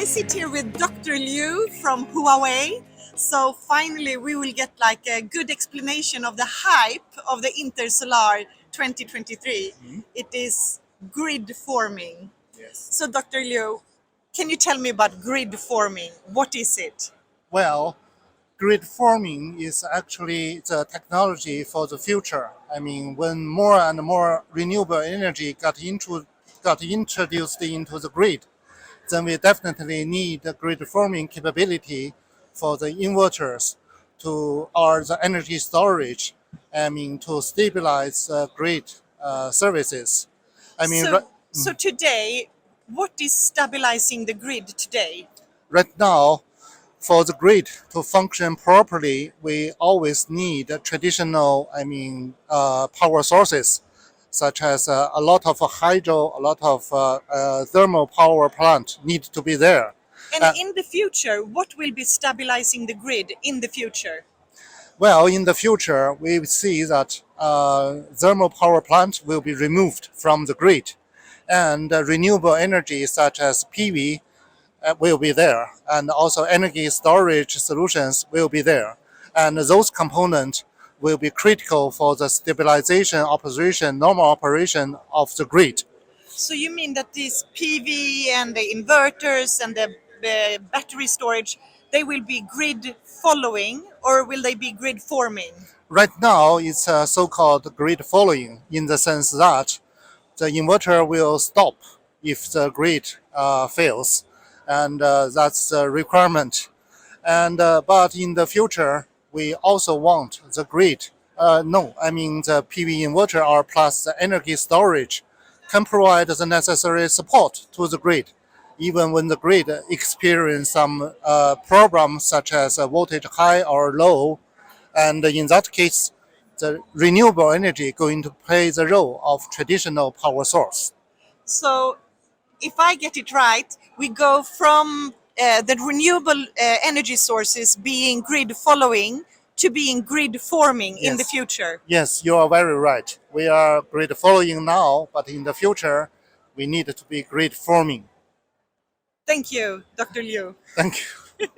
I sit here with Dr. Liu from Huawei. So finally we will get like a good explanation of the hype of the Intersolar 2023. It is grid forming. Yes. So Dr. Liu, can you tell me about grid forming? What is it? Well, grid forming is actually the technology for the future. I mean, when more and more renewable energy got introduced into the grid, then we definitely need the grid forming capability for the inverters or the energy storage. I mean, to stabilize grid services. I mean, So today, what is stabilizing the grid today? right now, for the grid to function properly, we always need traditional, power sources, such as a lot of hydro, a lot of thermal power plant need to be there. And in the future, what will be stabilizing the grid in the future? Well, in the future, we see that thermal power plant will be removed from the grid, and renewable energy such as PV will be there, and also energy storage solutions will be there. And those components will be critical for the stabilization, normal operation of the grid. So you mean that these PV and the inverters and the battery storage, they will be grid following or will they be grid forming? Right now, it's so-called grid following in the sense that the inverter will stop if the grid fails, and that's a requirement. And but in the future, we also want the grid. The PV inverter or plus the energy storage can provide the necessary support to the grid, even when the grid experience some problems such as voltage high or low. And in that case, the renewable energy going to play the role of traditional power source. So if I get it right, we go from the renewable energy sources being grid following to being grid forming in the future. Yes, you are very right. We are grid following now, but in the future, we need to be grid forming. Thank you, Dr. Liu. Thank you.